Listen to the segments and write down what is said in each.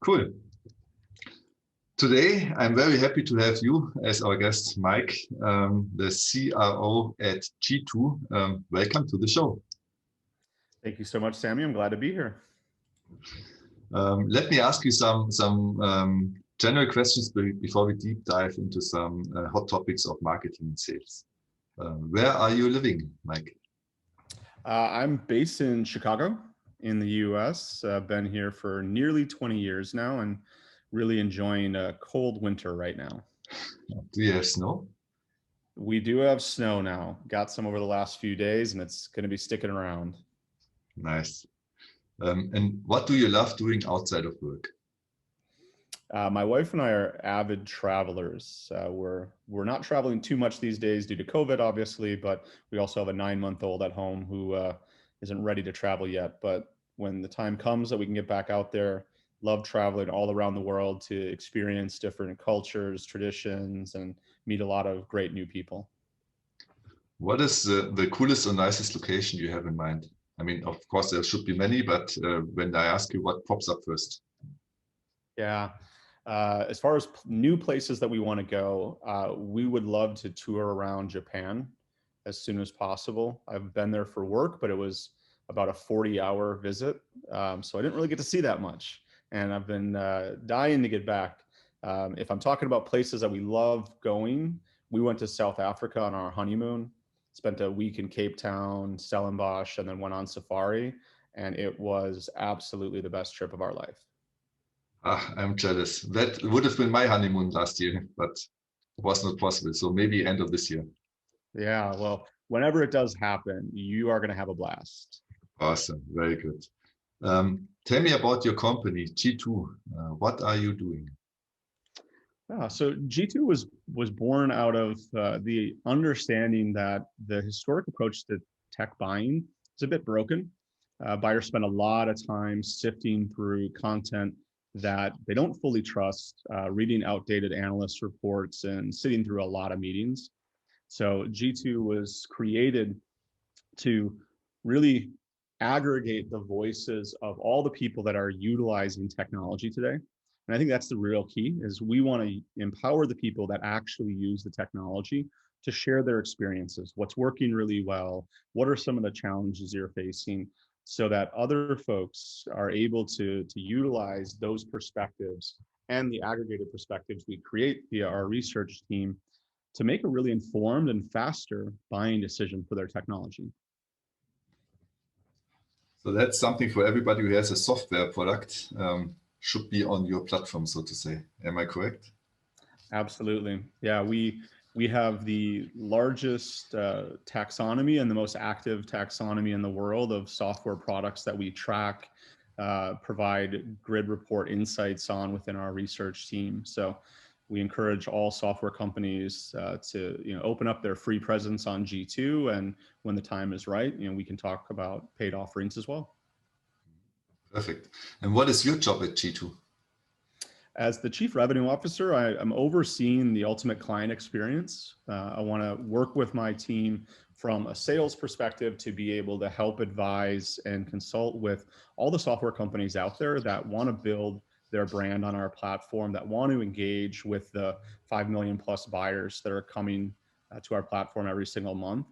Cool. Today, I'm very happy to have you as our guest, Mike, the CRO at G2. Welcome to the show. Thank you so much, Sammy. I'm glad to be here. Let me ask you some general questions before we deep dive into some hot topics of marketing and sales. Where are you living, Mike? I'm based in Chicago in the US. I've been here for nearly 20 years now and really enjoying a cold winter right now. Do you have snow? We do have snow now. Got some over the last few days and it's going to be sticking around. Nice. And what do you love doing outside of work? My wife and I are avid travelers. We're not traveling too much these days due to COVID, obviously, but we also have a 9-month-old at home who isn't ready to travel yet. But when the time comes that we can get back out there, love traveling all around the world to experience different cultures, traditions, and meet a lot of great new people. What is the coolest or nicest location you have in mind? I mean, of course, there should be many, but when I ask you, what pops up first? Yeah. As far as new places that we want to go, we would love to tour around Japan as soon as possible. I've been there for work, but it was about a 40-hour visit. So I didn't really get to see that much. And I've been dying to get back. If I'm talking about places that we love going, we went to South Africa on our honeymoon, spent a week in Cape Town, Stellenbosch, and then went on safari. And it was absolutely the best trip of our life. I'm jealous. That would have been my honeymoon last year, but it was not possible. So maybe end of this year. Yeah, well, whenever it does happen, you are going to have a blast. Awesome. Very good. Tell me about your company, G2. What are you doing? So G2 was born out of the understanding that the historic approach to tech buying is a bit broken. Buyers spend a lot of time sifting through content that they don't fully trust, reading outdated analyst reports and sitting through a lot of meetings. So G2 was created to really aggregate the voices of all the people that are utilizing technology today. And I think that's the real key, is we want to empower the people that actually use the technology to share their experiences, what's working really well, what are some of the challenges you're facing, so that other folks are able to utilize those perspectives and the aggregated perspectives we create via our research team to make a really informed and faster buying decision for their technology. So that's something for everybody who has a software product, should be on your platform, so to say. Am I correct? Absolutely. Yeah, we have the largest taxonomy and the most active taxonomy in the world of software products that we track, provide grid report insights on within our research team. So we encourage all software companies to open up their free presence on G2, and when the time is right, we can talk about paid offerings as well. Perfect. And what is your job at G2? As the Chief Revenue Officer, I'm overseeing the ultimate client experience. I want to work with my team from a sales perspective to be able to help advise and consult with all the software companies out there that want to build their brand on our platform, that want to engage with the 5 million plus buyers that are coming to our platform every single month,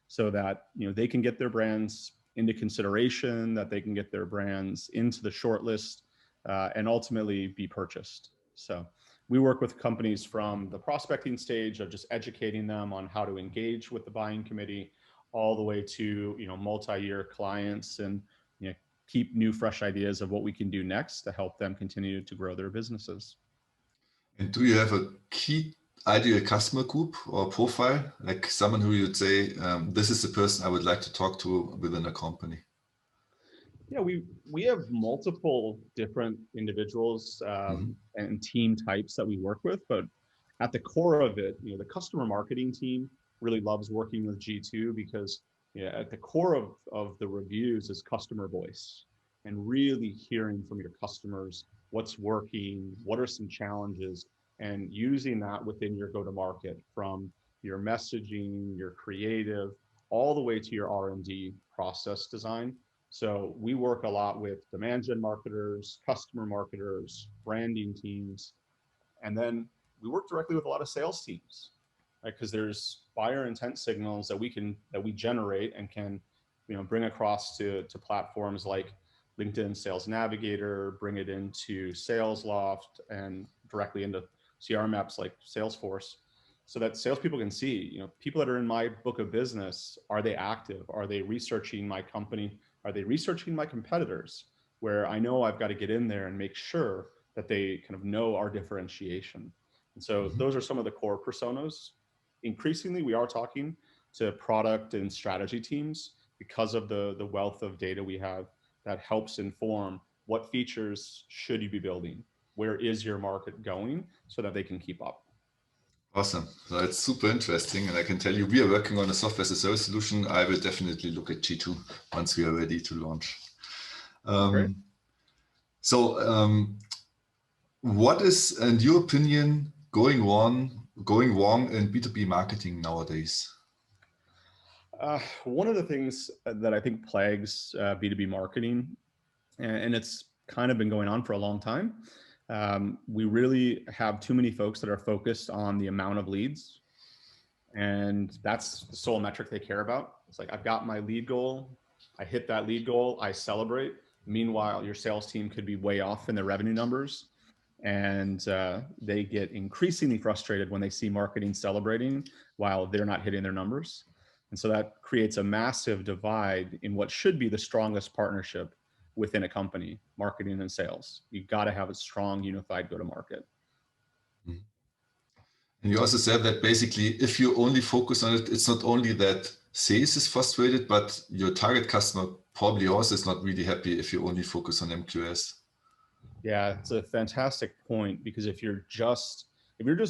so that they can get their brands into consideration, that they can get their brands into the shortlist, and ultimately be purchased. So we work with companies from the prospecting stage of just educating them on how to engage with the buying committee, all the way to multi-year clients, and keep new fresh ideas of what we can do next to help them continue to grow their businesses. And do you have a key ideal customer group or profile, like someone who you'd say, this is the person I would like to talk to within a company? Yeah, we have multiple different individuals and team types that we work with, but at the core of it, the customer marketing team really loves working with G2 because at the core of the reviews is customer voice, and really hearing from your customers what's working, what are some challenges, and using that within your go-to-market, from your messaging, your creative, all the way to your R&D process design, So we work a lot with demand gen marketers, customer marketers, branding teams, and then we work directly with a lot of sales teams, right? Because there's buyer intent signals that we generate and can, bring across to platforms like LinkedIn Sales Navigator, bring it into SalesLoft, and directly into CRM apps like Salesforce, so that salespeople can see, people that are in my book of business, are they active? Are they researching my company? Are they researching my competitors? Where I know I've got to get in there and make sure that they kind of know our differentiation. And so those are some of the core personas. Increasingly, we are talking to product and strategy teams because of the wealth of data we have that helps inform what features should you be building, where is your market going, so that they can keep up. Awesome. So it's super interesting. And I can tell you, we are working on a software as a service solution. I will definitely look at G2 once we are ready to launch. Great. What is, in your opinion, going wrong in B2B marketing nowadays? One of the things that I think plagues B2B marketing, and it's kind of been going on for a long time, we really have too many folks that are focused on the amount of leads, and that's the sole metric they care about. It's like, I've got my lead goal, I hit that lead goal, I celebrate. Meanwhile, your sales team could be way off in their revenue numbers, and they get increasingly frustrated when they see marketing celebrating while they're not hitting their numbers. And so that creates a massive divide in what should be the strongest partnership within a company, marketing and sales. You got to have a strong, unified go-to-market. And you also said that basically, if you only focus on it, it's not only that sales is frustrated, but your target customer probably also is not really happy if you only focus on MQS. Yeah, it's a fantastic point, because if you're just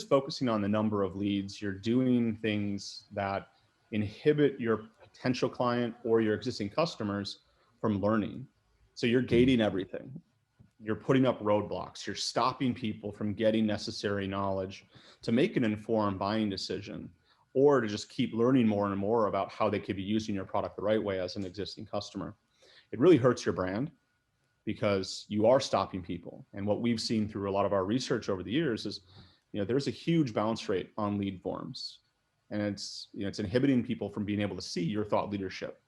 focusing on the number of leads, you're doing things that inhibit your potential client or your existing customers from learning. So you're gating everything. You're putting up roadblocks. You're stopping people from getting necessary knowledge to make an informed buying decision, or to just keep learning more and more about how they could be using your product the right way as an existing customer. It really hurts your brand, because you are stopping people. And what we've seen through a lot of our research over the years is, there's a huge bounce rate on lead forms. And it's inhibiting people from being able to see your thought leadership,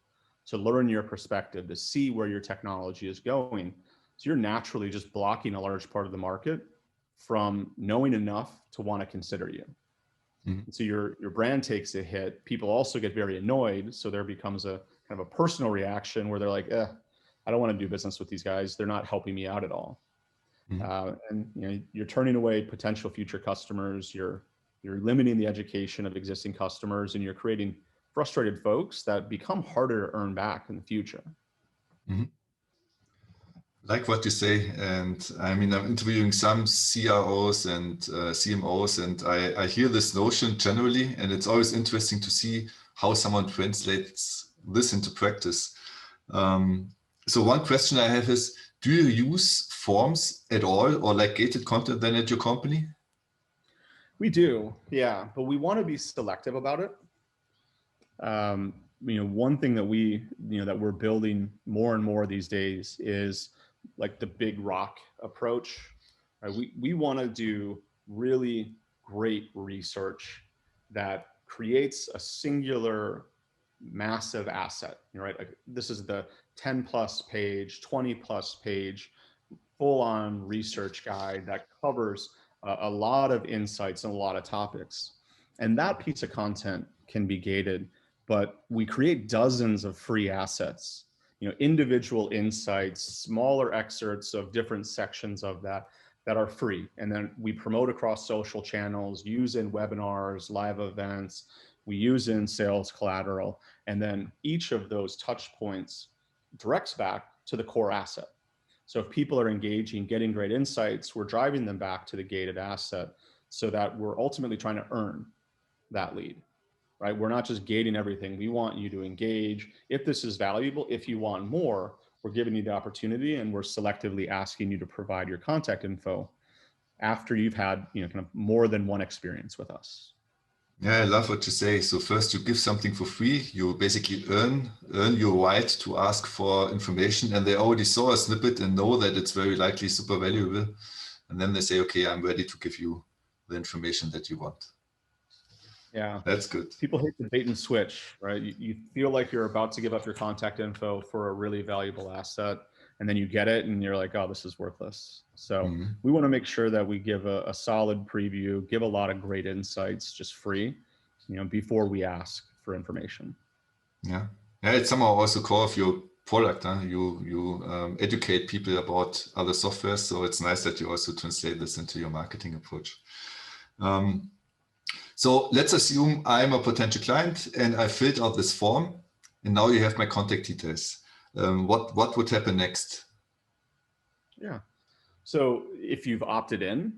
to learn your perspective, to see where your technology is going. So you're naturally just blocking a large part of the market from knowing enough to want to consider you. Mm-hmm. So your brand takes a hit. People also get very annoyed. So there becomes a kind of a personal reaction where they're like, I don't want to do business with these guys. They're not helping me out at all. Mm-hmm. And you're turning away potential future customers. You're limiting the education of existing customers, and you're creating frustrated folks that become harder to earn back in the future. Mm-hmm. Like what you say, and I mean, I'm interviewing some CROs and CMOs, and I hear this notion generally, and it's always interesting to see how someone translates this into practice. So one question I have is, do you use forms at all, or like gated content then at your company? We do, yeah, but we want to be selective about it. One thing that that we're building more and more these days is like the big rock approach. Right? We want to do really great research that creates a singular massive asset, right? Like, this is the 10 plus page, 20 plus page, full on research guide that covers a lot of insights and a lot of topics. And that piece of content can be gated, but we create dozens of free assets, individual insights, smaller excerpts of different sections of that are free. And then we promote across social channels, use in webinars, live events, we use in sales collateral. And then each of those touch points directs back to the core asset. So if people are engaging, getting great insights, we're driving them back to the gated asset, so that we're ultimately trying to earn that lead, right? We're not just gating everything. We want you to engage. If this is valuable, if you want more, we're giving you the opportunity, and we're selectively asking you to provide your contact info after you've had, kind of more than one experience with us. Yeah, I love what you say. So first you give something for free. You basically earn your right to ask for information, and they already saw a snippet and know that it's very likely super valuable. And then they say, okay, I'm ready to give you the information that you want. Yeah. That's good. People hate the bait and switch, right? You feel like you're about to give up your contact info for a really valuable asset, and then you get it and you're like, oh, this is worthless. So we want to make sure that we give a solid preview, give a lot of great insights just free, before we ask for information. Yeah. Yeah, it's somehow also core of your product. Huh? You educate people about other softwares. So it's nice that you also translate this into your marketing approach. So let's assume I'm a potential client and I filled out this form, and now you have my contact details. What would happen next? Yeah. So if you've opted in,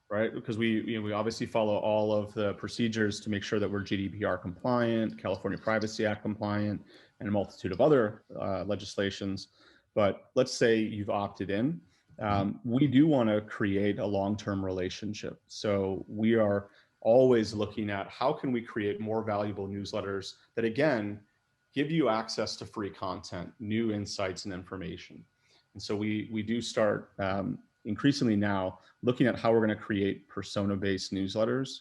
right, because we obviously follow all of the procedures to make sure that we're GDPR compliant, California Privacy Act compliant, and a multitude of other legislations. But let's say you've opted in. We do want to create a long-term relationship. So we are always looking at how can we create more valuable newsletters that, again, give you access to free content, new insights and information. And so we do start increasingly now looking at how we're going to create persona-based newsletters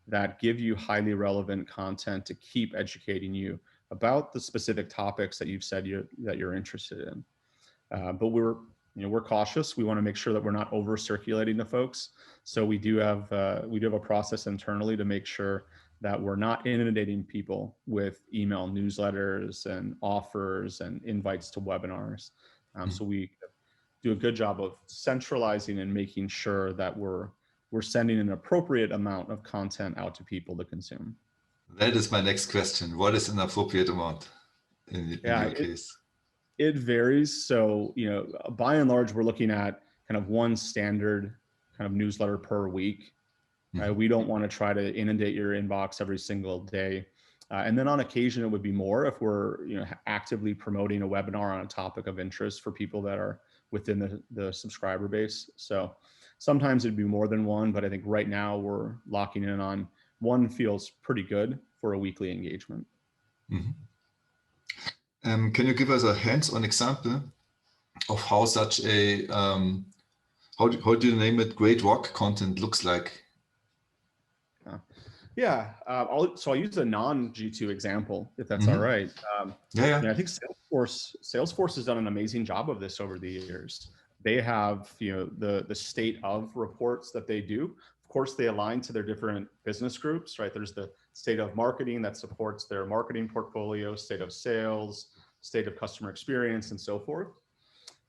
that give you highly relevant content to keep educating you about the specific topics that you've said that you're interested in. But we're cautious. We want to make sure that we're not over circulating to folks. So we do have a process internally to make sure that we're not inundating people with email newsletters and offers and invites to webinars. So we do a good job of centralizing and making sure that we're sending an appropriate amount of content out to people to consume. That is my next question. What is an appropriate amount in your case? It varies. So, by and large, we're looking at kind of one standard kind of newsletter per week. Right? We don't want to try to inundate your inbox every single day. And then on occasion, it would be more if we're actively promoting a webinar on a topic of interest for people that are within the subscriber base. So sometimes it'd be more than one, but I think right now we're locking in on one feels pretty good for a weekly engagement. Can you give us a hands-on example of how such a, how do you name it, great work content looks like? Yeah, so I'll use a non-G2 example, if that's all right. I think Salesforce has done an amazing job of this over the years. They have the state of reports that they do. Of course, they align to their different business groups, right? There's the state of marketing that supports their marketing portfolio, state of sales, state of customer experience, and so forth.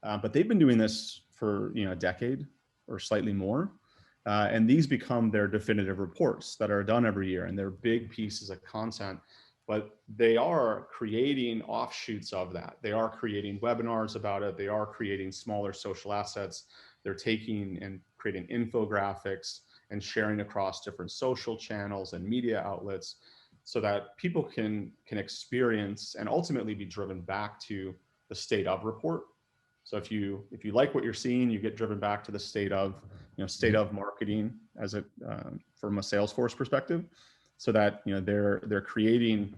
But they've been doing this for a decade or slightly more. And these become their definitive reports that are done every year, and they're big pieces of content, but they are creating offshoots of that. They are creating webinars about it. They are creating smaller social assets. They're taking and creating infographics and sharing across different social channels and media outlets so that people can experience and ultimately be driven back to the state of report. So if you like what you're seeing, you get driven back to the state of marketing as from a Salesforce perspective, so that they're creating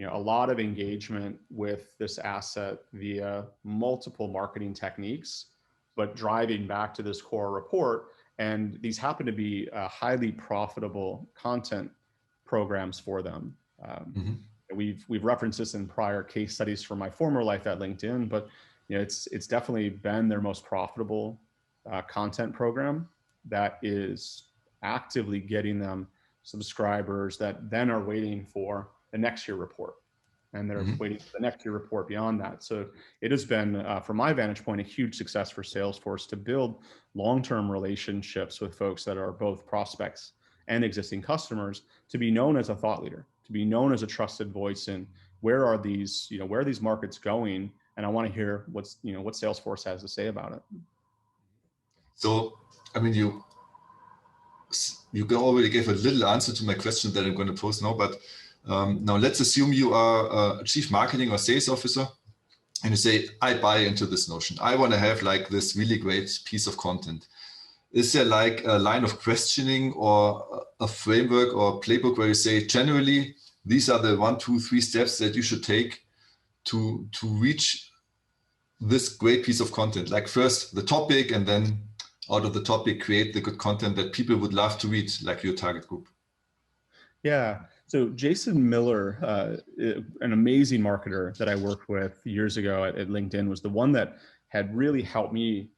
a lot of engagement with this asset via multiple marketing techniques, but driving back to this core report. And these happen to be highly profitable content programs for them. We've referenced this in prior case studies from my former life at LinkedIn, but it's definitely been their most profitable content program that is actively getting them subscribers that then are waiting for the next year report, and they're waiting for the next year report beyond that. So it has been, from my vantage point, a huge success for Salesforce to build long-term relationships with folks that are both prospects and existing customers, to be known as a thought leader, to be known as a trusted voice in where are these markets going. And I want to hear what Salesforce has to say about it. So, I mean, you already gave a little answer to my question that I'm going to pose now, but now let's assume you are a chief marketing or sales officer, and you say, I buy into this notion. I want to have like this really great piece of content. is there like a line of questioning or a framework or playbook where you say generally these are the 1, 2, 3 steps that you should take to reach this great piece of content? Like first the topic, and then out of the topic create the good content that people would love to read, like your target group. Yeah. So Jason Miller, an amazing marketer that I worked with years ago at LinkedIn, was the one that had really helped me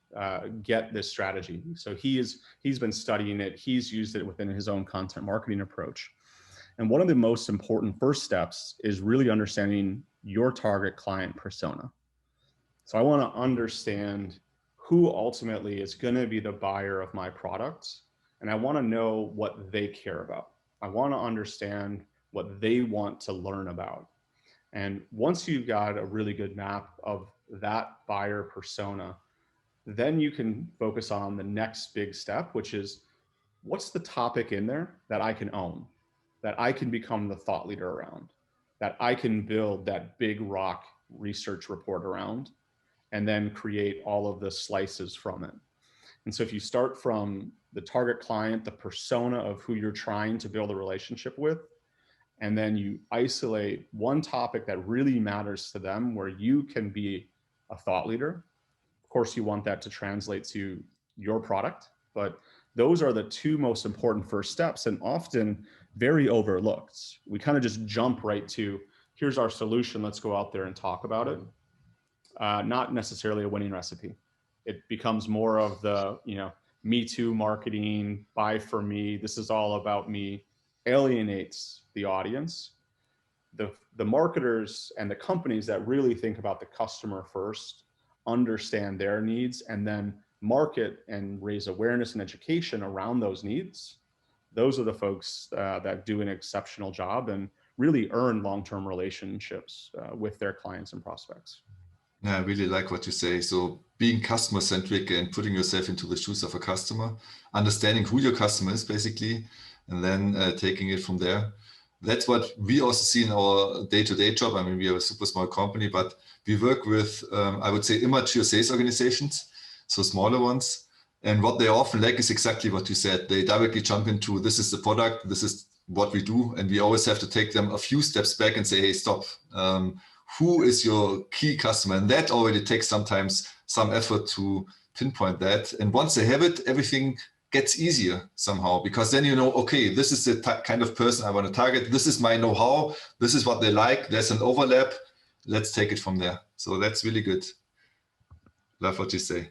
get this strategy. So he's been studying it. He's used it within his own content marketing approach. And one of the most important first steps is really understanding your target client persona. So I want to understand who ultimately is going to be the buyer of my products, and I want to know what they care about. I want to understand what they want to learn about. And once you've got a really good map of that buyer persona, then you can focus on the next big step, which is what's the topic in there that I can own, that I can become the thought leader around, that I can build that big rock research report around, and then create all of the slices from it. And so if you start from the target client, the persona of who you're trying to build a relationship with, and then you isolate one topic that really matters to them where you can be a thought leader. Of course, you want that to translate to your product, but those are the two most important first steps and often very overlooked. We kind of just jump right to, here's our solution, let's go out there and talk about it. Not necessarily a winning recipe. It becomes more of the, me too marketing, buy for me, this is all about me, alienates the audience. The marketers and the companies that really think about the customer first, understand their needs, and then market and raise awareness and education around those needs, those are the folks that do an exceptional job and really earn long-term relationships with their clients and prospects. Yeah, I really like what you say. So being customer centric and putting yourself into the shoes of a customer, understanding who your customer is basically, and then taking it from there. That's what we also see in our day-to-day job. I mean, we are a super small company, but we work with, I would say, immature sales organizations, so smaller ones. And what they often lack is exactly what you said. They directly jump into, this is the product, this is what we do. And we always have to take them a few steps back and say, hey, stop. Who is your key customer? And that already takes sometimes some effort to pinpoint that. And once they have it, everything gets easier somehow, because then you know, okay, this is the kind of person I want to target. This is my know-how. This is what they like. There's an overlap. Let's take it from there. So that's really good. Love what you say.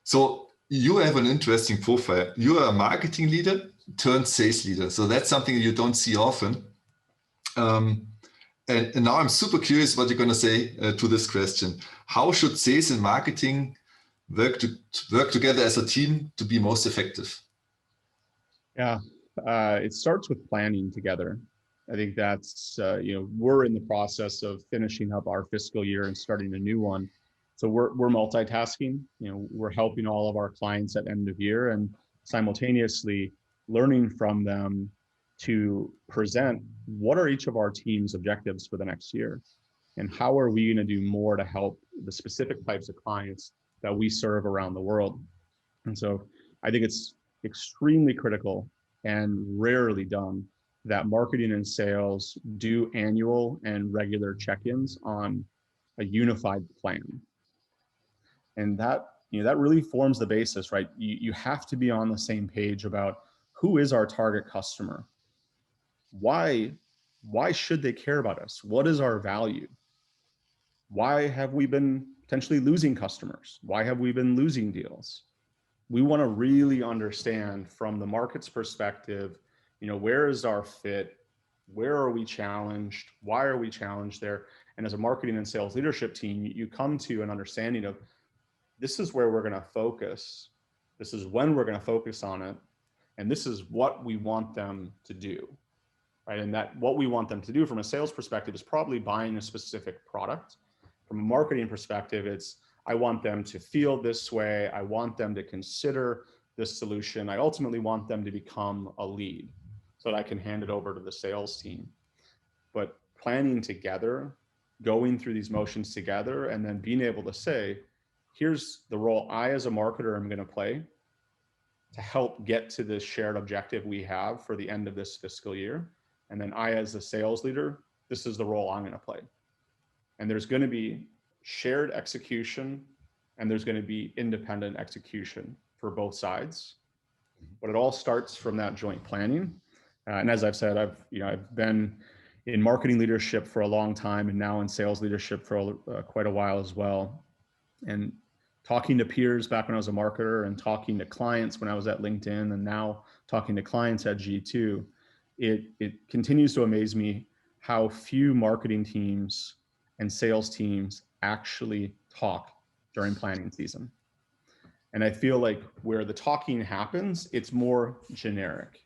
So you have an interesting profile. You are a marketing leader turned sales leader. So that's something you don't see often. And now I'm super curious what you're going to say to this question. How should sales and marketing work together as a team to be most effective? Yeah, it starts with planning together. I think that's, we're in the process of finishing up our fiscal year and starting a new one. So we're multitasking, we're helping all of our clients at end of year and simultaneously learning from them to present what are each of our team's objectives for the next year, and how are we going to do more to help the specific types of clients that we serve around the world. And so I think it's extremely critical and rarely done that marketing and sales do annual and regular check-ins on a unified plan. And that, that really forms the basis, right? You have to be on the same page about who is our target customer. Why should they care about us? What is our value? Why have we been potentially losing customers? Why have we been losing deals? We want to really understand from the market's perspective, where is our fit? Where are we challenged? Why are we challenged there? And as a marketing and sales leadership team, you come to an understanding of, this is where we're going to focus. This is when we're going to focus on it. And this is what we want them to do. Right? And that what we want them to do from a sales perspective is probably buying a specific product. From a marketing perspective, it's, I want them to feel this way. I want them to consider this solution. I ultimately want them to become a lead so that I can hand it over to the sales team. But planning together, going through these motions together, and then being able to say, here's the role I as a marketer am going to play to help get to this shared objective we have for the end of this fiscal year. And then I, as a sales leader, this is the role I'm going to play. And there's going to be shared execution and there's going to be independent execution for both sides. But it all starts from that joint planning. And as I've said, I've been in marketing leadership for a long time and now in sales leadership for quite a while as well. And talking to peers back when I was a marketer and talking to clients when I was at LinkedIn and now talking to clients at G2, it continues to amaze me how few marketing teams and sales teams actually talk during planning season. And I feel like where the talking happens, it's more generic.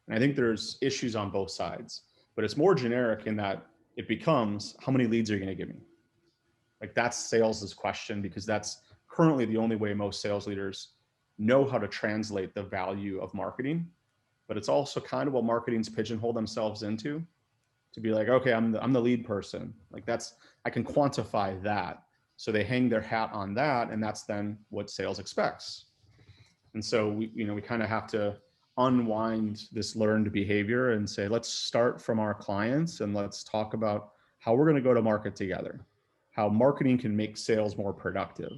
And I think there's issues on both sides, but it's more generic in that it becomes, how many leads are you going to give me? Like that's sales's question, because that's currently the only way most sales leaders know how to translate the value of marketing. But it's also kind of what marketing's pigeonhole themselves into, to be like, okay, I'm the lead person. Like that's, I can quantify that. So they hang their hat on that, and that's then what sales expects. And so we kind of have to unwind this learned behavior and say, let's start from our clients and let's talk about how we're going to go to market together, how marketing can make sales more productive,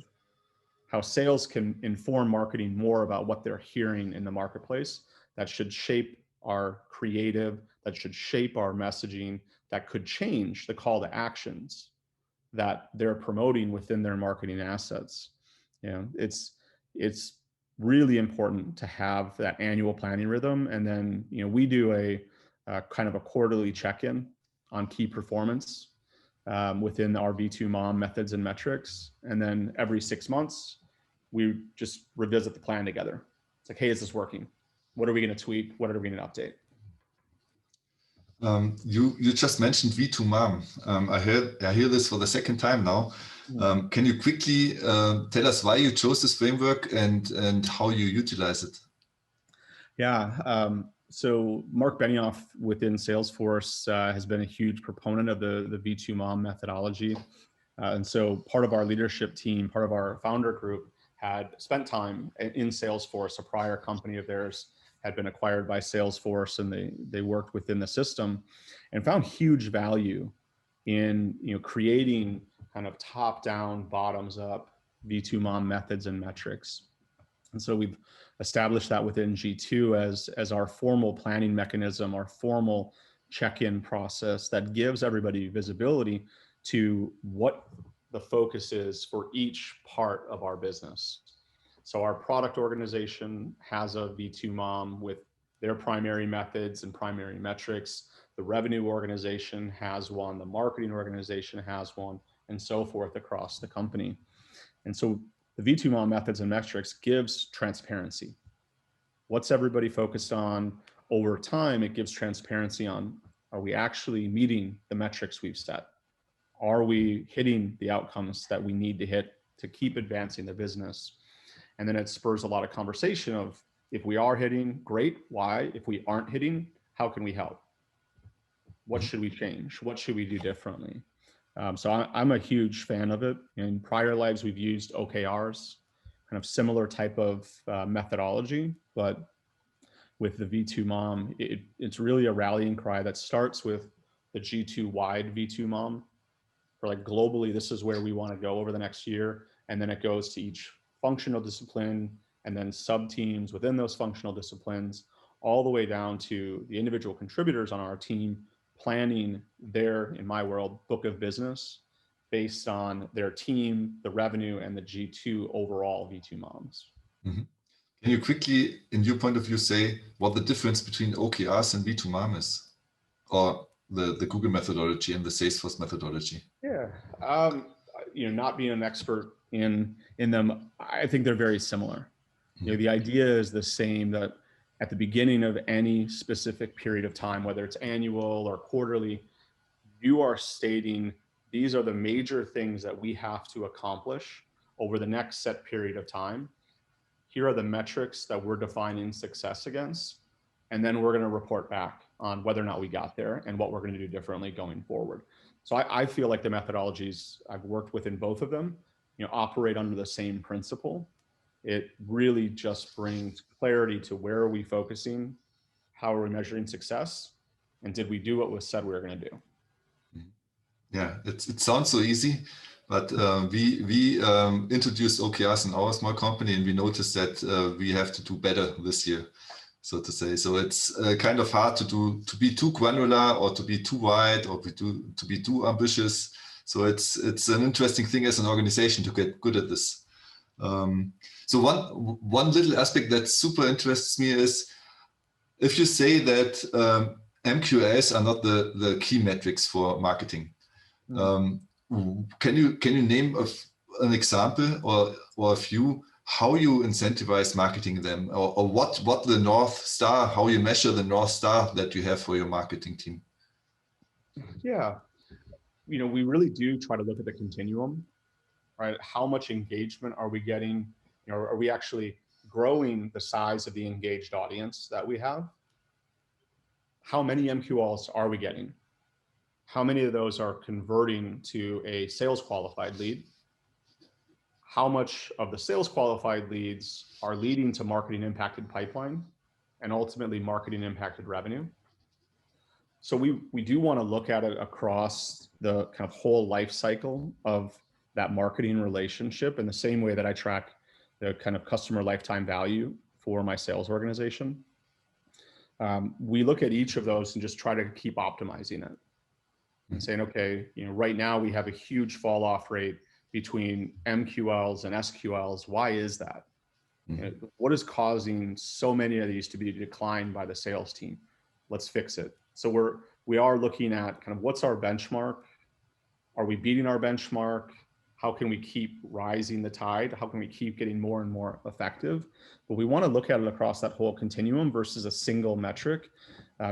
how sales can inform marketing more about what they're hearing in the marketplace that should shape our creative, that should shape our messaging, that could change the call to actions that they're promoting within their marketing assets. It's really important to have that annual planning rhythm. And then, we do a kind of a quarterly check-in on key performance within our B2 Mom methods and metrics. And then every 6 months, we just revisit the plan together. It's like, hey, is this working? What are we going to tweak? What are we going to update? You just mentioned V2 Mom. I hear this for the second time now. Can you quickly tell us why you chose this framework and how you utilize it? Yeah. So Mark Benioff within Salesforce has been a huge proponent of the V2 Mom methodology. And so part of our leadership team, part of our founder group had spent time in Salesforce. A prior company of theirs had been acquired by Salesforce, and they worked within the system and found huge value in creating kind of top-down, bottoms-up V2 Mom methods and metrics. And so we've established that within G2 as our formal planning mechanism, our formal check-in process that gives everybody visibility to what the focus is for each part of our business. So our product organization has a V2 Mom with their primary methods and primary metrics. The revenue organization has one, the marketing organization has one, and so forth across the company. And so the V2 Mom methods and metrics gives transparency. What's everybody focused on over time? It gives transparency on, are we actually meeting the metrics we've set? Are we hitting the outcomes that we need to hit to keep advancing the business? And then it spurs a lot of conversation of, if we are hitting, great, why? If we aren't hitting, how can we help? What should we change? What should we do differently? So I'm a huge fan of it. In prior lives, we've used OKRs, kind of similar type of methodology, but with the V2 Mom, it's really a rallying cry that starts with the G2 wide V2 Mom. For like globally, this is where we want to go over the next year. And then it goes to each functional discipline and then sub teams within those functional disciplines, all the way down to the individual contributors on our team planning their, in my world, book of business based on their team, the revenue, and the G2 overall V2 Moms. Mm-hmm. Can you quickly, in your point of view, say what the difference between OKRs and V2 Mom is, or the Google methodology and the Salesforce methodology? Yeah, not being an expert in them, I think they're very similar. The idea is the same, that at the beginning of any specific period of time, whether it's annual or quarterly, you are stating, these are the major things that we have to accomplish over the next set period of time. Here are the metrics that we're defining success against. And then we're going to report back on whether or not we got there and what we're going to do differently going forward. So I feel like the methodologies I've worked with in both of them operate under the same principle, it really just brings clarity to where are we focusing, how are we measuring success, and did we do what was said we were going to do. Yeah, it sounds so easy, but we introduced OKRs in our small company, and we noticed that we have to do better this year, so to say. So it's kind of hard to be too granular or to be too wide or to be too ambitious. So it's an interesting thing as an organization to get good at this. So one little aspect that super interests me is if you say that MQLs are not the key metrics for marketing. Can you name an example or a few how you incentivize marketing them, or what the North Star, how you measure the North Star that you have for your marketing team? Yeah, we really do try to look at the continuum, right? How much engagement are we getting? Are we actually growing the size of the engaged audience that we have? How many MQLs are we getting? How many of those are converting to a sales qualified lead? How much of the sales qualified leads are leading to marketing impacted pipeline and ultimately marketing impacted revenue? So we do want to look at it across the kind of whole life cycle of that marketing relationship in the same way that I track the kind of customer lifetime value for my sales organization. We look at each of those and just try to keep optimizing it and saying, okay, right now we have a huge fall off rate between MQLs and SQLs. Why is that? What is causing so many of these to be declined by the sales team? Let's fix it. So we are looking at kind of what's our benchmark? Are we beating our benchmark? How can we keep rising the tide? How can we keep getting more and more effective? But we want to look at it across that whole continuum versus a single metric,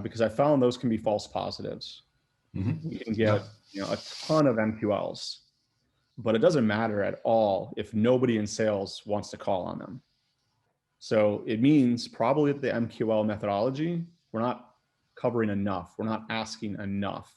because I found those can be false positives. We can get a ton of MQLs, but it doesn't matter at all if nobody in sales wants to call on them. So it means probably the MQL methodology, we're not covering enough. We're not asking enough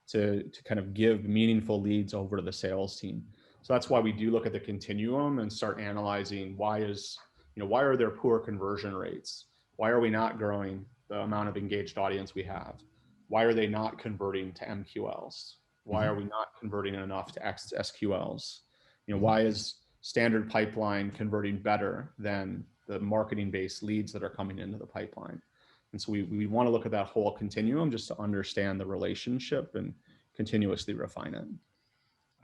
to kind of give meaningful leads over to the sales team. So that's why we do look at the continuum and start analyzing why are there poor conversion rates? Why are we not growing the amount of engaged audience we have? Why are they not converting to MQLs? Why are we not converting enough to SQLs? Why is standard pipeline converting better than the marketing-based leads that are coming into the pipeline? And so we want to look at that whole continuum just to understand the relationship and continuously refine it.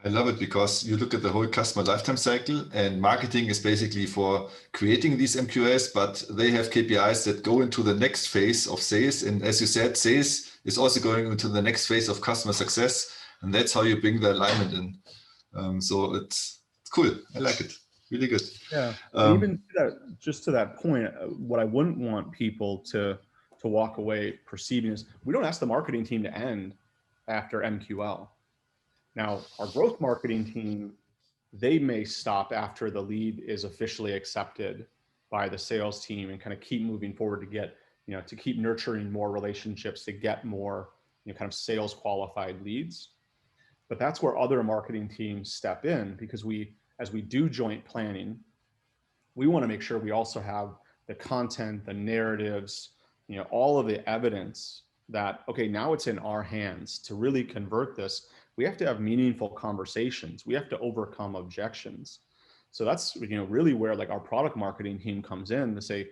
I love it because you look at the whole customer lifetime cycle, and marketing is basically for creating these MQLs, but they have KPIs that go into the next phase of sales. And as you said, sales is also going into the next phase of customer success. And that's how you bring the alignment in. So it's cool. I like it. Really good. Yeah. Even just to that point, what I wouldn't want people to walk away perceiving is we don't ask the marketing team to end after MQL. Now, our growth marketing team, they may stop after the lead is officially accepted by the sales team and kind of keep moving forward to get, to keep nurturing more relationships, to get more, kind of sales qualified leads. But that's where other marketing teams step in, because as we do joint planning, we want to make sure we also have the content, the narratives, all of the evidence that, okay, now it's in our hands to really convert this. We have to have meaningful conversations. We have to overcome objections. So that's, really where like our product marketing team comes in to say,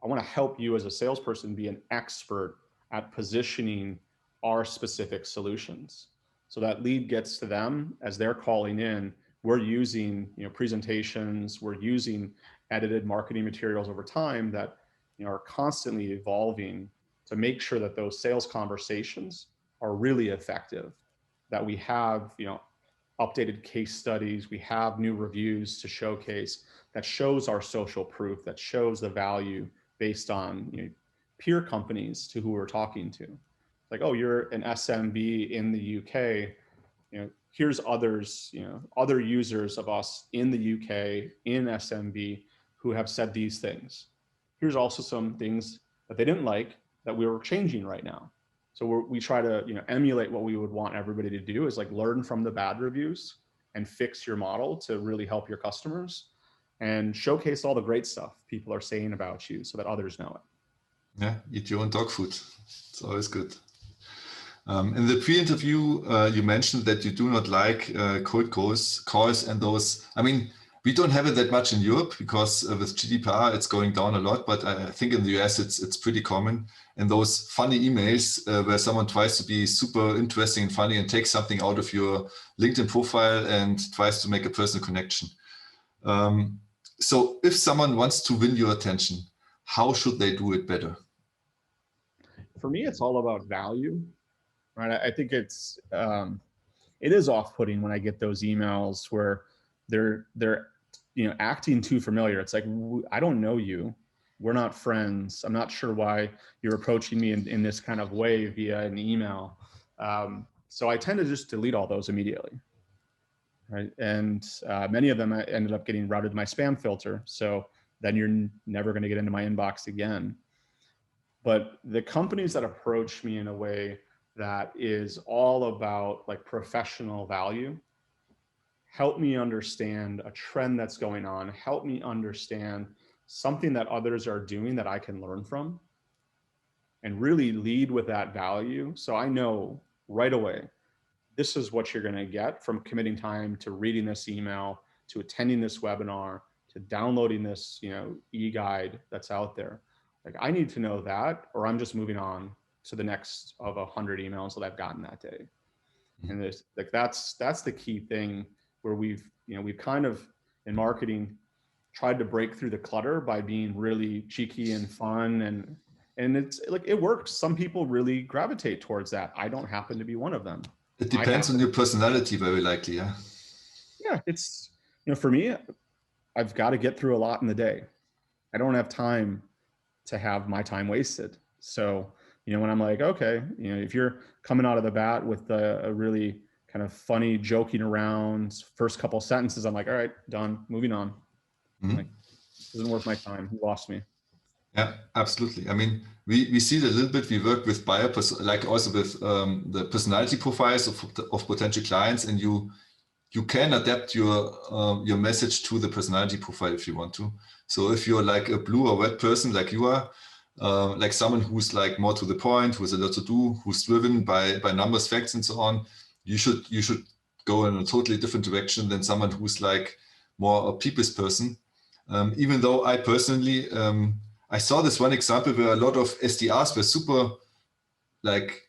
I want to help you as a salesperson be an expert at positioning our specific solutions. So that lead gets to them as they're calling in. We're using, presentations, we're using edited marketing materials over time that, are constantly evolving to make sure that those sales conversations are really effective, that we have, updated case studies, we have new reviews to showcase that shows our social proof, that shows the value based on, peer companies to who we're talking to. Like, oh, you're an SMB in the UK, here's others, other users of us in the UK, in SMB, who have said these things. Here's also some things that they didn't like that we were changing right now. So we try to, emulate what we would want everybody to do, is like learn from the bad reviews and fix your model to really help your customers and showcase all the great stuff people are saying about you so that others know it. Yeah, eat your own dog food. It's always good. In the pre-interview, you mentioned that you do not like cold calls and those. I mean, we don't have it that much in Europe because with GDPR, it's going down a lot. But I think in the US, it's pretty common. And those funny emails where someone tries to be super interesting and funny and take something out of your LinkedIn profile and tries to make a personal connection. So if someone wants to win your attention, how should they do it better? For me, it's all about value. Right. I think it is off-putting when I get those emails where they're acting too familiar. It's like, I don't know you. We're not friends. I'm not sure why you're approaching me in this kind of way via an email. So I tend to just delete all those immediately. Right. And many of them ended up getting routed to my spam filter. So then you're never going to get into my inbox again. But the companies that approach me in a way that is all about like professional value, help me understand a trend that's going on, help me understand something that others are doing that I can learn from, and really lead with that value. So I know right away, this is what you're going to get from committing time to reading this email, to attending this webinar, to downloading this, e-guide that's out there. Like, I need to know that, or I'm just moving on to the next of 100 emails that I've gotten that day. And there's like, that's the key thing where we've kind of in marketing tried to break through the clutter by being really cheeky and fun, and it's like, it works. Some people really gravitate towards that. I don't happen to be one of them. It depends on your personality, very likely. Yeah. Yeah. It's, for me, I've got to get through a lot in the day. I don't have time to have my time wasted. So, when I'm like, okay, if you're coming out of the bat with a really kind of funny, joking around first couple sentences, I'm like, all right, done, moving on. Mm-hmm. Like, isn't worth my time. You lost me. Yeah, absolutely. I mean, we see it a little bit. We work with buyer, like also with the personality profiles of potential clients, and you can adapt your message to the personality profile if you want to. So if you're like a blue or red person, like you are, like someone who's like more to the point, who has a lot to do, who's driven by numbers, facts, and so on, you should go in a totally different direction than someone who's like more a people's person. Even though I personally, I saw this one example where a lot of SDRs were super like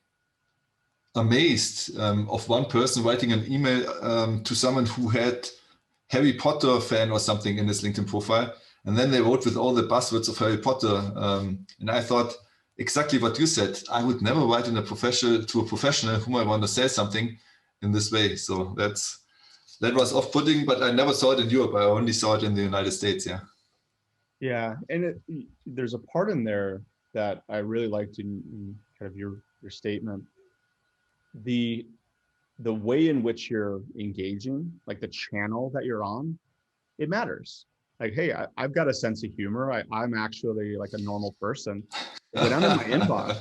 amazed of one person writing an email to someone who had Harry Potter fan or something in his LinkedIn profile. And then they wrote with all the buzzwords of Harry Potter. And I thought exactly what you said. I would never write to a professional whom I want to sell something in this way. So that was off-putting, but I never saw it in Europe. I only saw it in the United States. Yeah. Yeah. And there's a part in there that I really liked in kind of your statement. The way in which you're engaging, like the channel that you're on, it matters. Like, hey, I've got a sense of humor. I'm actually like a normal person. When I'm in my inbox,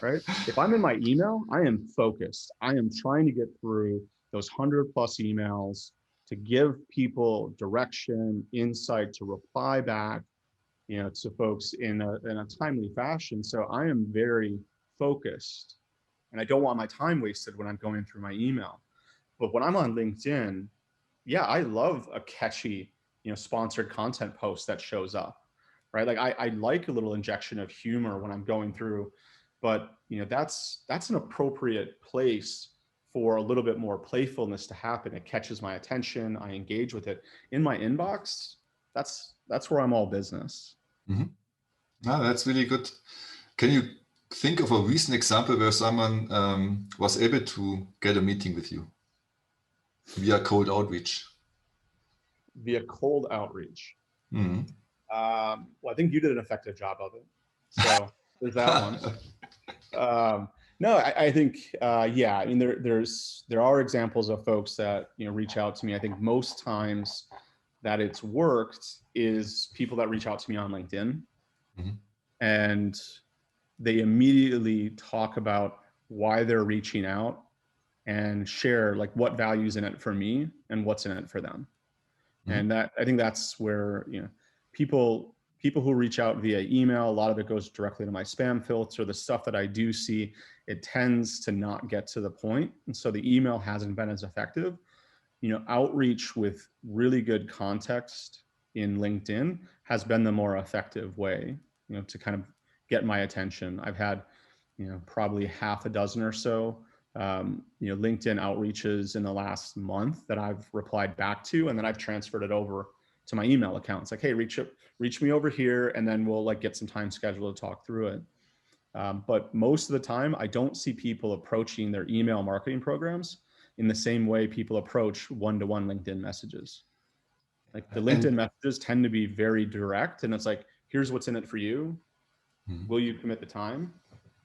right? If I'm in my email, I am focused. I am trying to get through those 100+ emails to give people direction, insight, to reply back, to folks in a timely fashion. So I am very focused, and I don't want my time wasted when I'm going through my email. But when I'm on LinkedIn, yeah, I love a catchy, sponsored content post that shows up, right? Like I like a little injection of humor when I'm going through, but that's an appropriate place for a little bit more playfulness to happen. It catches my attention. I engage with it. In my inbox, that's where I'm all business. Mm-hmm. Ah, that's really good. Can you think of a recent example where someone was able to get a meeting with you via cold outreach? Via cold outreach. Mm-hmm. Well, I think you did an effective job of it. So there's that one. No, I think, yeah, I mean, there are examples of folks that, reach out to me. I think most times that it's worked is people that reach out to me on LinkedIn. Mm-hmm. And they immediately talk about why they're reaching out and share like what value's in it for me and what's in it for them. Mhm. And that, I think that's where, people who reach out via email, a lot of it goes directly to my spam filter. The stuff that I do see, it tends to not get to the point. And so the email hasn't been as effective. Outreach with really good context in LinkedIn has been the more effective way, to kind of get my attention. I've had, probably half a dozen or so, LinkedIn outreaches in the last month that I've replied back to, and then I've transferred it over to my email account. It's like, hey, reach me over here, and then we'll like get some time scheduled to talk through it. But most of the time, I don't see people approaching their email marketing programs in the same way people approach one-to-one LinkedIn messages. Like the LinkedIn And messages tend to be very direct, and it's like, here's what's in it for you. Will you commit the time?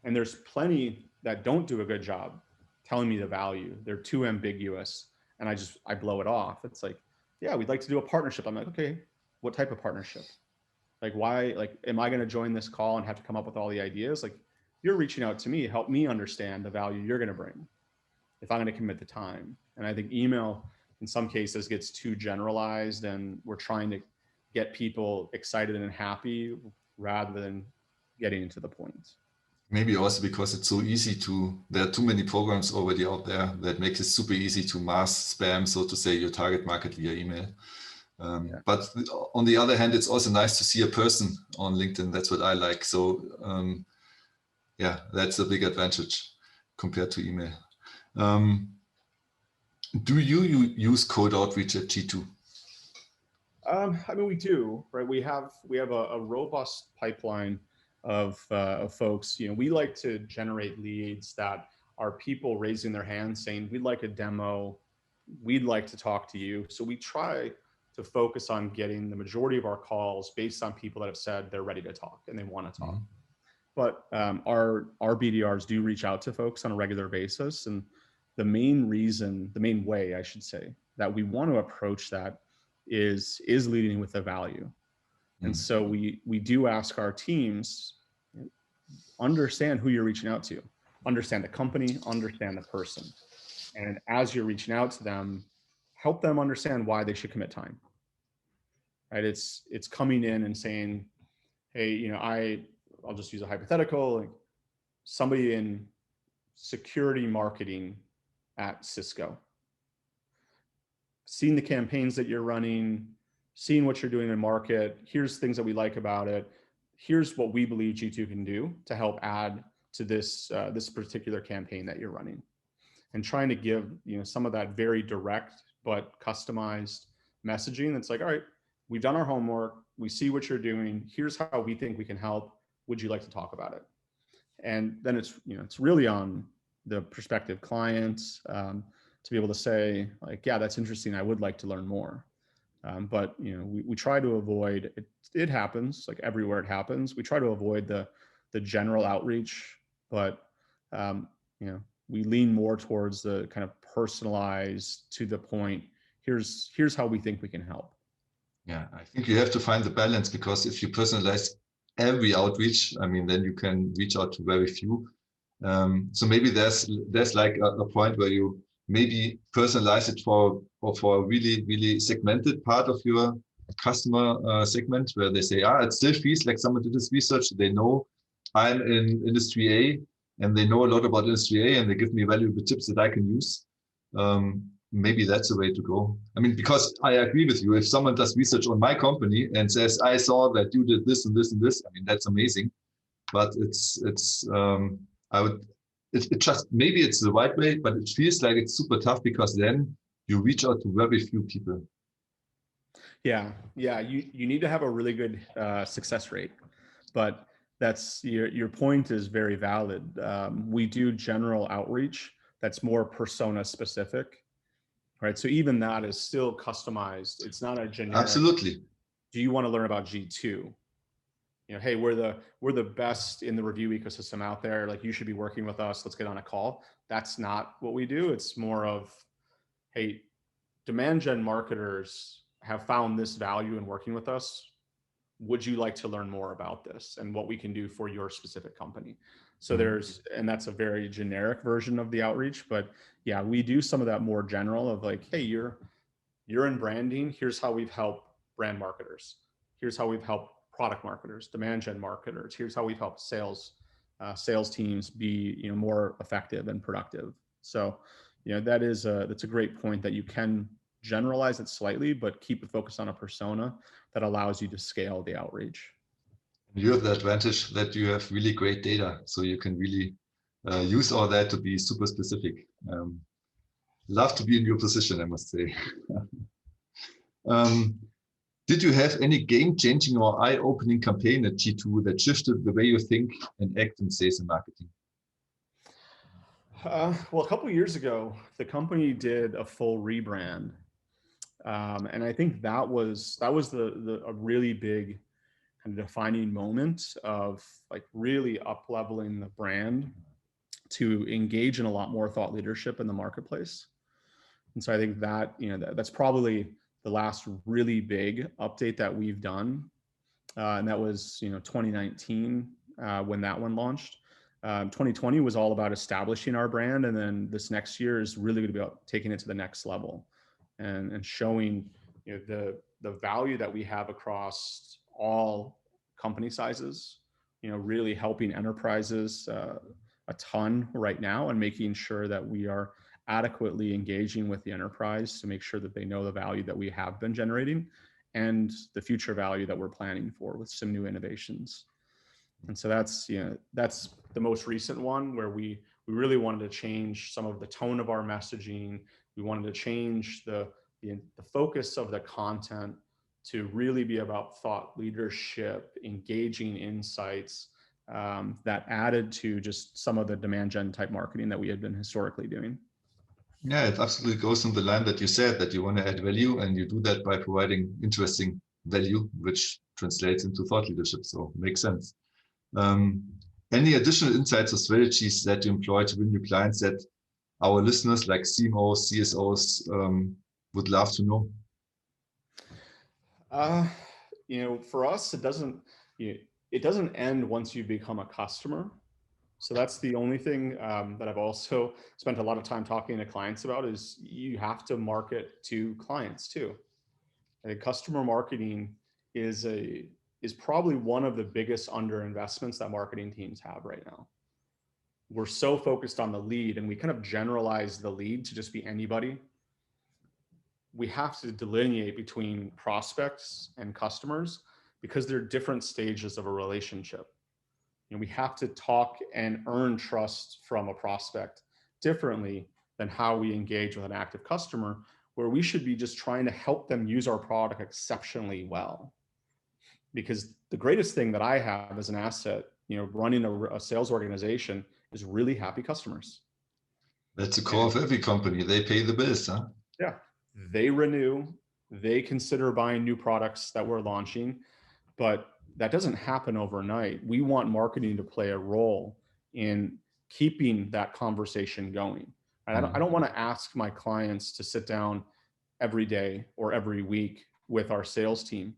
And there's plenty that don't do a good job telling me the value. They're too ambiguous, and I blow it off. It's like, yeah, we'd like to do a partnership. I'm like, okay, what type of partnership? Like, why, like, am I going to join this call and have to come up with all the ideas? Like, you're reaching out to me, help me understand the value you're going to bring if I'm going to commit the time. And I think email in some cases gets too generalized, and we're trying to get people excited and happy rather than getting into the point. maybe also because it's so easy there are too many programs already out there that makes it super easy to mass spam, so to say, your target market via email. Yeah. But on the other hand, it's also nice to see a person on LinkedIn. That's what I like. So yeah, that's a big advantage compared to email. Do you use cold outreach at G2? I mean, we do, right? We have a robust pipeline of folks. We like to generate leads that are people raising their hands saying, we'd like a demo, we'd like to talk to you. So we try to focus on getting the majority of our calls based on people that have said they're ready to talk and they want to talk. Mm-hmm. But our BDRs do reach out to folks on a regular basis. And the main way, I should say, that we want to approach that is leading with the value. And so we do ask our teams, understand who you're reaching out to, understand the company, understand the person. And as you're reaching out to them, help them understand why they should commit time. Right? It's coming in and saying, hey, I'll just use a hypothetical, like somebody in security marketing at Cisco, seeing the campaigns that you're running, seeing what you're doing in market. Here's things that we like about it. Here's what we believe G2 can do to help add to this particular campaign that you're running, and trying to give some of that very direct but customized messaging. That's like, all right, we've done our homework. We see what you're doing. Here's how we think we can help. Would you like to talk about it? And then it's really on the prospective clients to be able to say, like, yeah, that's interesting. I would like to learn more. But we try to avoid it. It happens, like everywhere it happens. We try to avoid the general outreach, but we lean more towards the kind of personalized, to the point. Here's how we think we can help. Yeah, I think you have to find the balance, because if you personalize every outreach, I mean, then you can reach out to very few. So maybe there's like a point where you maybe personalize it for a really, really segmented part of your customer segment, where they say, it still feels like someone did this research. They know I'm in industry A, and they know a lot about industry A, and they give me valuable tips that I can use. Maybe that's the way to go. I mean, because I agree with you. If someone does research on my company and says, I saw that you did this and this and this, I mean, that's amazing. But it just, maybe it's the right way, but it feels like it's super tough, because then you reach out to very few people. Yeah. You need to have a really good success rate, but that's your point is very valid. We do general outreach that's more persona specific, right? So even that is still customized. It's not a generic. Absolutely. Do you want to learn about G2? Hey, we're the best in the review ecosystem out there. Like, you should be working with us. Let's get on a call. That's not what we do. It's more of, hey, demand gen marketers have found this value in working with us. would you like to learn more about this and what we can do for your specific company? So and that's a very generic version of the outreach, but yeah, we do some of that more general of like, hey, you're in branding. Here's how we've helped brand marketers. Here's how we've helped product marketers, demand gen marketers. Here's how we've helped sales teams be more effective and productive. So that's a great point, that you can generalize it slightly, but keep it focused on a persona that allows you to scale the outreach. You have the advantage that you have really great data, so you can really use all that to be super specific. Love to be in your position, I must say. Did you have any game-changing or eye-opening campaign at G2 that shifted the way you think and act in sales and marketing? Well, a couple of years ago, the company did a full rebrand, and I think that was a really big kind of defining moment of like really up-leveling the brand to engage in a lot more thought leadership in the marketplace. And so I think that that's probably the last really big update that we've done, and that was 2019 when that one launched. 2020 was all about establishing our brand, and then this next year is really going to be about taking it to the next level and showing the value that we have across all company sizes. Really helping enterprises a ton right now, and making sure that we are adequately engaging with the enterprise to make sure that they know the value that we have been generating and the future value that we're planning for with some new innovations. And so that's the most recent one, where we really wanted to change some of the tone of our messaging. We wanted to change the focus of the content to really be about thought leadership, engaging insights that added to just some of the demand gen type marketing that we had been historically doing. Yeah, it absolutely goes on the line that you said, that you want to add value, and you do that by providing interesting value, which translates into thought leadership. So makes sense. Any additional insights or strategies that you employ to win new clients that our listeners like CMOs, CSOs would love to know? For us, it doesn't end once you become a customer. So that's the only thing that I've also spent a lot of time talking to clients about, is you have to market to clients too. I think customer marketing is probably one of the biggest underinvestments that marketing teams have right now. We're so focused on the lead, and we kind of generalize the lead to just be anybody. We have to delineate between prospects and customers, because they're different stages of a relationship. We have to talk and earn trust from a prospect differently than how we engage with an active customer, where we should be just trying to help them use our product exceptionally well. Because the greatest thing that I have as an asset, running a sales organization, is really happy customers. That's the core of every company. They pay the bills, huh? Yeah, they renew, they consider buying new products that we're launching, but that doesn't happen overnight. We want marketing to play a role in keeping that conversation going. I don't want to ask my clients to sit down every day or every week with our sales team.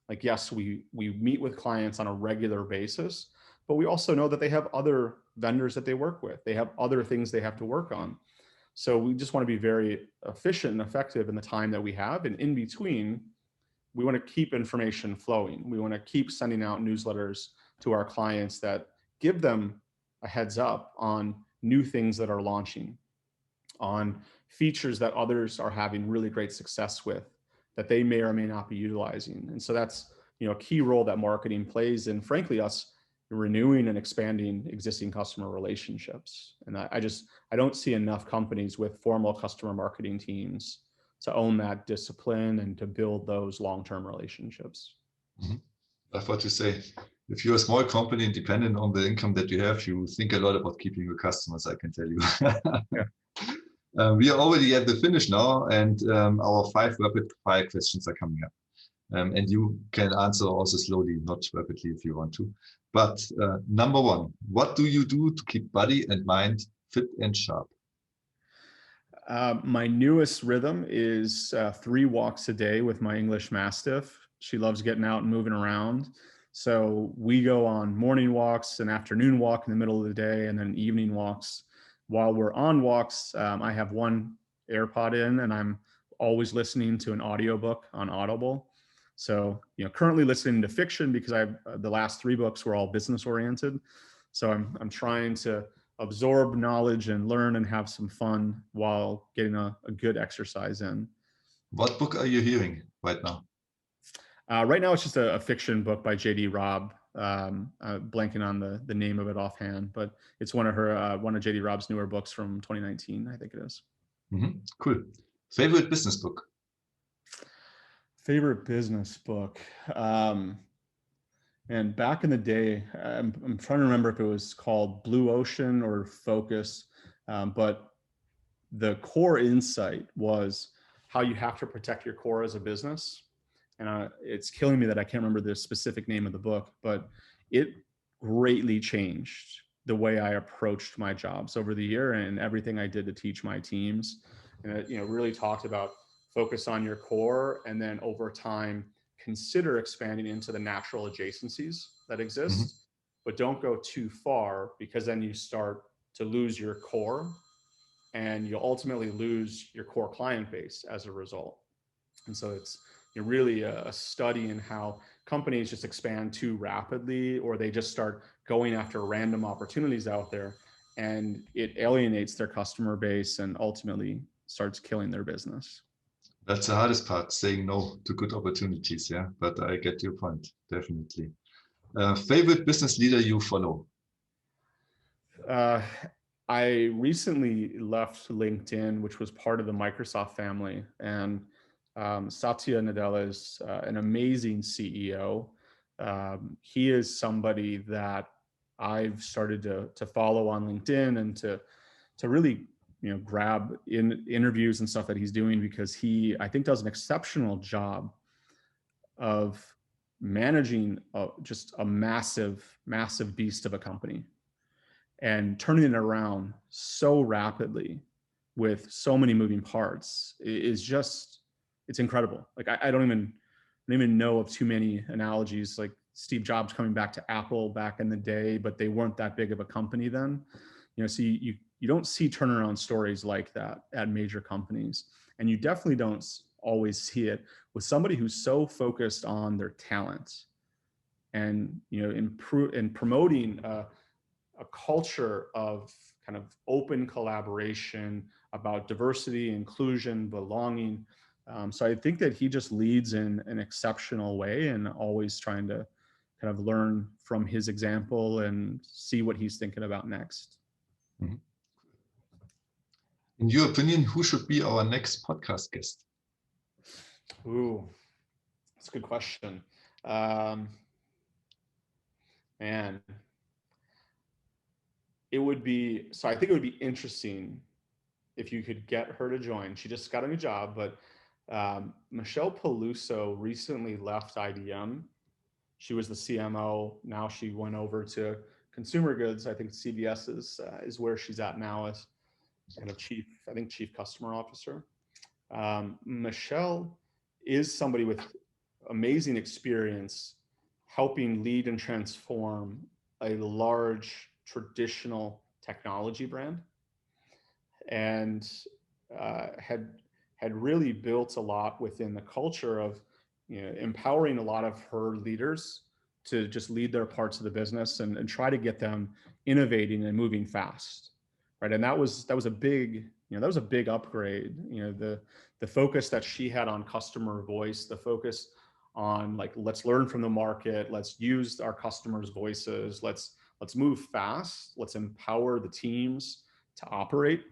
Like, yes, we meet with clients on a regular basis, but we also know that they have other vendors that they work with. They have other things they have to work on. So we just want to be very efficient and effective in the time that we have. And in between, we want to keep information flowing. We want to keep sending out newsletters to our clients that give them a heads up on new things that are launching, on features that others are having really great success with, that they may or may not be utilizing. And so that's a key role that marketing plays in, frankly, us renewing and expanding existing customer relationships. And I don't see enough companies with formal customer marketing teams to own that discipline and to build those long-term relationships. Mm-hmm. That's what you say. If you're a small company and dependent on the income that you have, you think a lot about keeping your customers, I can tell you. Yeah. We are already at the finish now, and our 5 rapid fire questions are coming up. And you can answer also slowly, not rapidly if you want to. But number 1, what do you do to keep body and mind fit and sharp? My newest rhythm is 3 walks a day with my English Mastiff, She loves getting out and moving around. So we go on morning walks, an afternoon walk in the middle of the day, and then evening walks. While we're on walks, I have one AirPod in, and I'm always listening to an audiobook on Audible. So, currently listening to fiction because the last 3 books were all business oriented. So I'm trying to absorb knowledge and learn and have some fun while getting a good exercise in. What book are you hearing right now? Right now, it's just a fiction book by J.D. Robb. Blanking on the name of it offhand, but it's one of J.D. Robb's newer books from 2019, I think it is. Cool. Favorite business book? Favorite business book. And back in the day, I'm trying to remember if it was called Blue Ocean or Focus, but the core insight was how you have to protect your core as a business. And it's killing me that I can't remember the specific name of the book, but it greatly changed the way I approached my jobs over the year and everything I did to teach my teams. And it, really talked about focus on your core, and then over time, consider expanding into the natural adjacencies that exist, but don't go too far, because then you start to lose your core and you'll ultimately lose your core client base as a result. And so it's really a study in how companies just expand too rapidly, or they just start going after random opportunities out there, and it alienates their customer base and ultimately starts killing their business. That's the hardest part, saying no to good opportunities. Yeah, but I get your point, definitely. Favorite business leader you follow? I recently left LinkedIn, which was part of the Microsoft family, and Satya Nadella is an amazing CEO. He is somebody that I've started to follow on LinkedIn and to really grab in interviews and stuff that he's doing, because he, I think, does an exceptional job of managing just a massive beast of a company and turning it around so rapidly with so many moving parts is just, it's incredible. Like I don't even know of too many analogies, like Steve Jobs coming back to Apple back in the day, but they weren't that big of a company then. So you don't see turnaround stories like that at major companies, and you definitely don't always see it with somebody who's so focused on their talent and in promoting a culture of kind of open collaboration about diversity, inclusion, belonging. So I think that he just leads in an exceptional way, and always trying to kind of learn from his example and see what he's thinking about next. In your opinion, who should be our next podcast guest? Ooh, that's a good question. Man, I think it would be interesting if you could get her to join. She just got a new job, but Michelle Peluso recently left IBM. She was the CMO. Now she went over to consumer goods. I think CVS is where she's at now as kind of chief customer officer. Michelle is somebody with amazing experience helping lead and transform a large traditional technology brand, and had really built a lot within the culture of empowering a lot of her leaders to just lead their parts of the business and try to get them innovating and moving fast, right? And that was a big upgrade. The focus that she had on customer voice, the focus on like, let's learn from the market, let's use our customers' voices, let's move fast, let's empower the teams to operate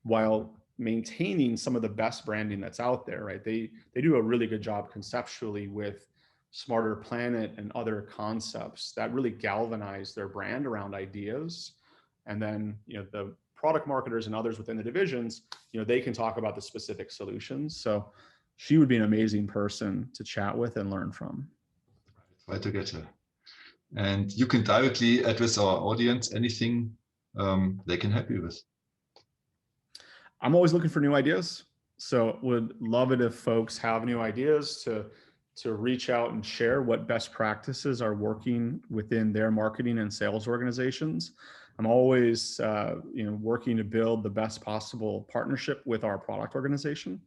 while maintaining some of the best branding that's out there, right? They do a really good job conceptually with Smarter Planet and other concepts that really galvanize their brand around ideas. And then, the product marketers and others within the divisions, they can talk about the specific solutions. So she would be an amazing person to chat with and learn from. Try to get her. And you can directly address our audience, anything they can help you with. I'm always looking for new ideas. So would love it if folks have new ideas to to reach out and share what best practices are working within their marketing and sales organizations. I'm always working to build the best possible partnership with our product organization.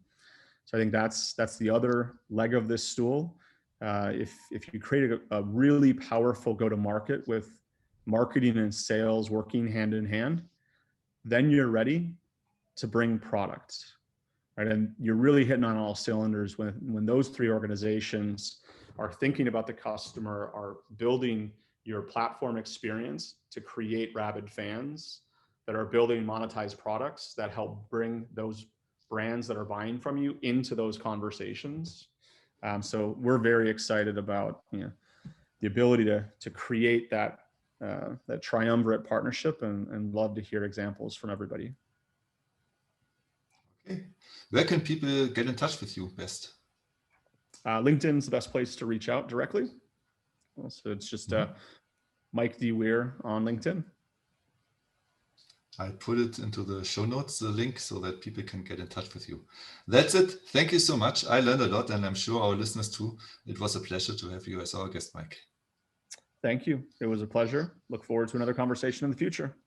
So I think that's the other leg of this stool. If you create a really powerful go-to-market with marketing and sales working hand in hand, then you're ready to bring products, right? And you're really hitting on all cylinders when those three organizations are thinking about the customer, are building your platform experience to create rabid fans that are building monetized products that help bring those brands that are buying from you into those conversations. So we're very excited about the ability to create that triumvirate partnership, and love to hear examples from everybody. Okay. Where can people get in touch with you best? LinkedIn's the best place to reach out directly. So it's just Mike D. Weir on LinkedIn. I put it into the show notes, the link, so that people can get in touch with you. That's it. Thank you so much. I learned a lot, and I'm sure our listeners too. It was a pleasure to have you as our guest, Mike. Thank you. It was a pleasure. Look forward to another conversation in the future.